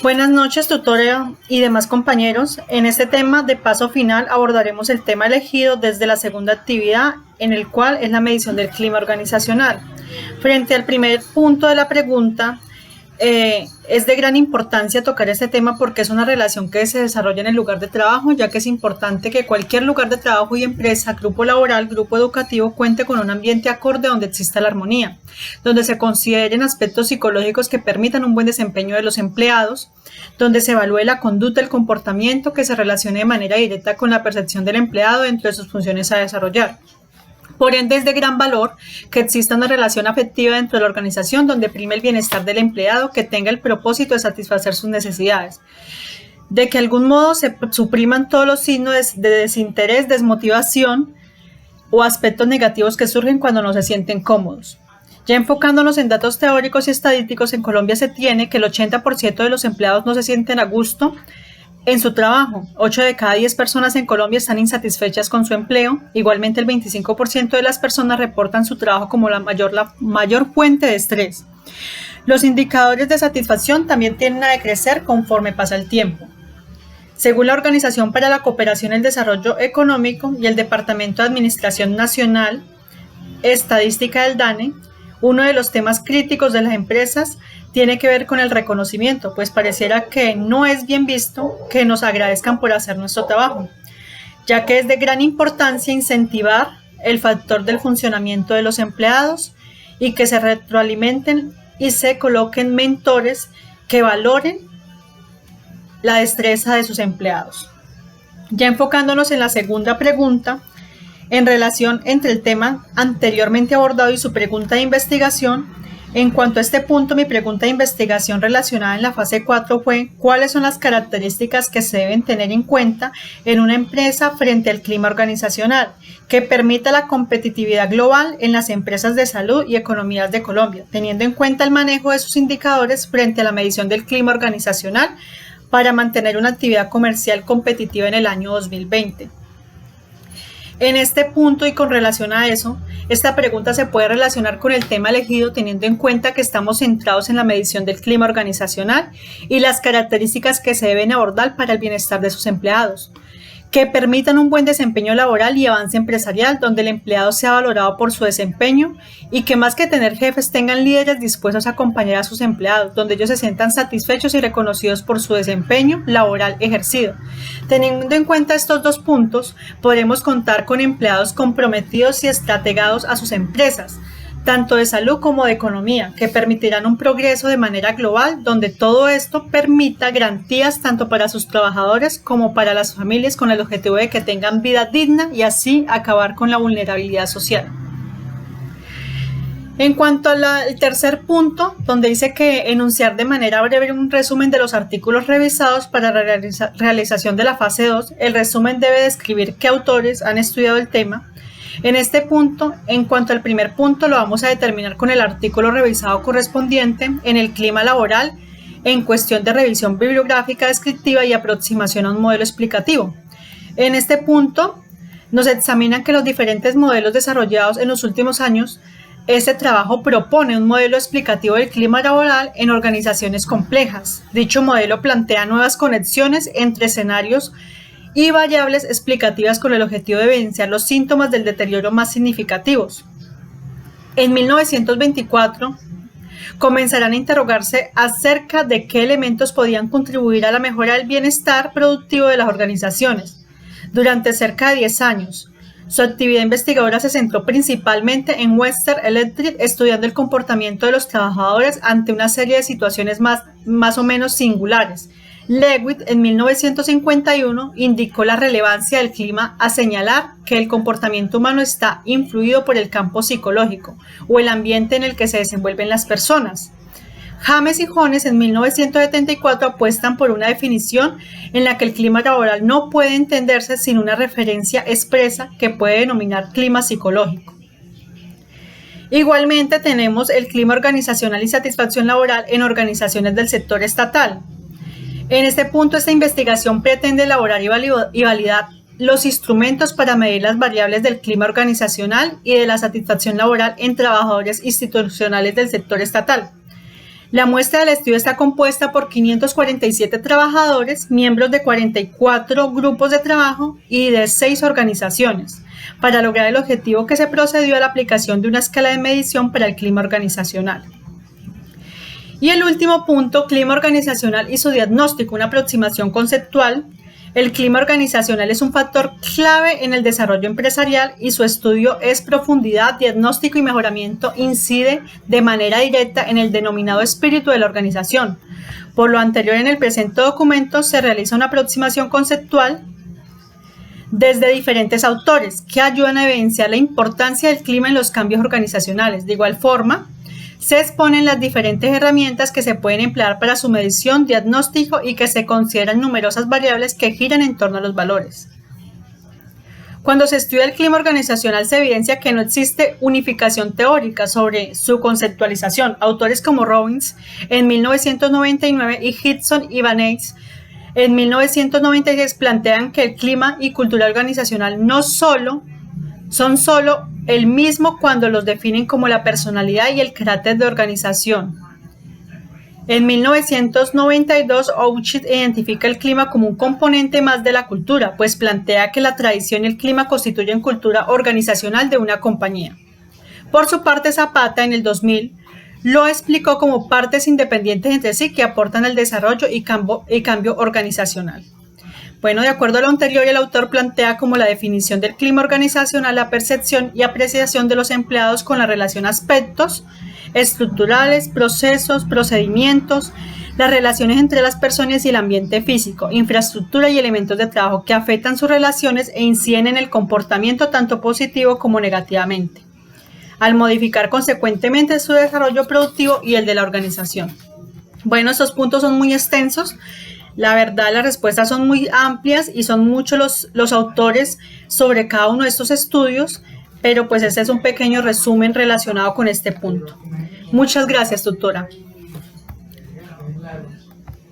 Buenas noches, tutora y demás compañeros. En este tema de paso final abordaremos el tema elegido desde la segunda actividad, en el cual es la medición del clima organizacional. Frente al primer punto de la pregunta, es de gran importancia tocar este tema porque es una relación que se desarrolla en el lugar de trabajo, ya que es importante que cualquier lugar de trabajo y empresa, grupo laboral, grupo educativo, cuente con un ambiente acorde donde exista la armonía, donde se consideren aspectos psicológicos que permitan un buen desempeño de los empleados, donde se evalúe la conducta, el comportamiento que se relacione de manera directa con la percepción del empleado dentro de sus funciones a desarrollar. Por ende, es de gran valor que exista una relación afectiva dentro de la organización donde prime el bienestar del empleado, que tenga el propósito de satisfacer sus necesidades. De que de algún modo se supriman todos los signos de desinterés, desmotivación o aspectos negativos que surgen cuando no se sienten cómodos. Ya enfocándonos en datos teóricos y estadísticos, en Colombia se tiene que el 80% de los empleados no se sienten a gusto en su trabajo. 8 de cada 10 personas en Colombia están insatisfechas con su empleo. Igualmente, el 25% de las personas reportan su trabajo como la mayor fuente de estrés. Los indicadores de satisfacción también tienden a decrecer conforme pasa el tiempo. Según la Organización para la Cooperación y el Desarrollo Económico y el Departamento de Administración Nacional, Estadística del DANE, uno de los temas críticos de las empresas tiene que ver con el reconocimiento, pues pareciera que no es bien visto que nos agradezcan por hacer nuestro trabajo, ya que es de gran importancia incentivar el factor del funcionamiento de los empleados y que se retroalimenten y se coloquen mentores que valoren la destreza de sus empleados. Ya enfocándonos en la segunda pregunta, en relación entre el tema anteriormente abordado y su pregunta de investigación. En cuanto a este punto, mi pregunta de investigación relacionada en la fase 4 fue: ¿cuáles son las características que se deben tener en cuenta en una empresa frente al clima organizacional que permita la competitividad global en las empresas de salud y economías de Colombia, teniendo en cuenta el manejo de sus indicadores frente a la medición del clima organizacional para mantener una actividad comercial competitiva en el año 2020? En este punto y con relación a eso, esta pregunta se puede relacionar con el tema elegido teniendo en cuenta que estamos centrados en la medición del clima organizacional y las características que se deben abordar para el bienestar de sus empleados, que permitan un buen desempeño laboral y avance empresarial donde el empleado sea valorado por su desempeño y que más que tener jefes tengan líderes dispuestos a acompañar a sus empleados, donde ellos se sientan satisfechos y reconocidos por su desempeño laboral ejercido. Teniendo en cuenta estos dos puntos, podremos contar con empleados comprometidos y estrategados a sus empresas, tanto de salud como de economía, que permitirán un progreso de manera global, donde todo esto permita garantías tanto para sus trabajadores como para las familias, con el objetivo de que tengan vida digna y así acabar con la vulnerabilidad social. En cuanto al tercer punto, donde dice que enunciar de manera breve un resumen de los artículos revisados para la realización de la fase 2, el resumen debe describir qué autores han estudiado el tema. En este punto, en cuanto al primer punto, lo vamos a determinar con el artículo revisado correspondiente en el clima laboral en cuestión de revisión bibliográfica descriptiva y aproximación a un modelo explicativo. En este punto, nos examinan que los diferentes modelos desarrollados en los últimos años, este trabajo propone un modelo explicativo del clima laboral en organizaciones complejas. Dicho modelo plantea nuevas conexiones entre escenarios y variables explicativas con el objetivo de evidenciar los síntomas del deterioro más significativos. En 1924, comenzarán a interrogarse acerca de qué elementos podían contribuir a la mejora del bienestar productivo de las organizaciones. Durante cerca de 10 años, su actividad investigadora se centró principalmente en Western Electric, estudiando el comportamiento de los trabajadores ante una serie de situaciones más o menos singulares. Leavitt, en 1951, indicó la relevancia del clima a señalar que el comportamiento humano está influido por el campo psicológico o el ambiente en el que se desenvuelven las personas. James y Jones, en 1974, apuestan por una definición en la que el clima laboral no puede entenderse sin una referencia expresa que puede denominar clima psicológico. Igualmente tenemos el clima organizacional y satisfacción laboral en organizaciones del sector estatal. En este punto, esta investigación pretende elaborar y validar los instrumentos para medir las variables del clima organizacional y de la satisfacción laboral en trabajadores institucionales del sector estatal. La muestra del estudio está compuesta por 547 trabajadores, miembros de 44 grupos de trabajo y de 6 organizaciones, para lograr el objetivo que se procedió a la aplicación de una escala de medición para el clima organizacional. Y el último punto, clima organizacional y su diagnóstico, una aproximación conceptual. El clima organizacional es un factor clave en el desarrollo empresarial y su estudio es profundidad, diagnóstico y mejoramiento, incide de manera directa en el denominado espíritu de la organización. Por lo anterior, en el presente documento se realiza una aproximación conceptual desde diferentes autores que ayudan a evidenciar la importancia del clima en los cambios organizacionales. De igual forma, se exponen las diferentes herramientas que se pueden emplear para su medición, diagnóstico y que se consideran numerosas variables que giran en torno a los valores. Cuando se estudia el clima organizacional se evidencia que no existe unificación teórica sobre su conceptualización. Autores como Robbins en 1999 y Hudson y Van Eyck en 1996 plantean que el clima y cultura organizacional no son solo el mismo cuando los definen como la personalidad y el carácter de organización. En 1992, Ouchit identifica el clima como un componente más de la cultura, pues plantea que la tradición y el clima constituyen cultura organizacional de una compañía. Por su parte, Zapata, en el 2000, lo explicó como partes independientes entre sí que aportan al desarrollo y cambio organizacional. Bueno, de acuerdo a lo anterior, el autor plantea como la definición del clima organizacional la percepción y apreciación de los empleados con la relación aspectos estructurales, procesos, procedimientos, las relaciones entre las personas y el ambiente físico, infraestructura y elementos de trabajo que afectan sus relaciones e inciden en el comportamiento tanto positivo como negativamente, al modificar consecuentemente su desarrollo productivo y el de la organización. Bueno, estos puntos son muy extensos. La verdad, las respuestas son muy amplias y son muchos los autores sobre cada uno de estos estudios, pero pues este es un pequeño resumen relacionado con este punto. Muchas gracias, tutora.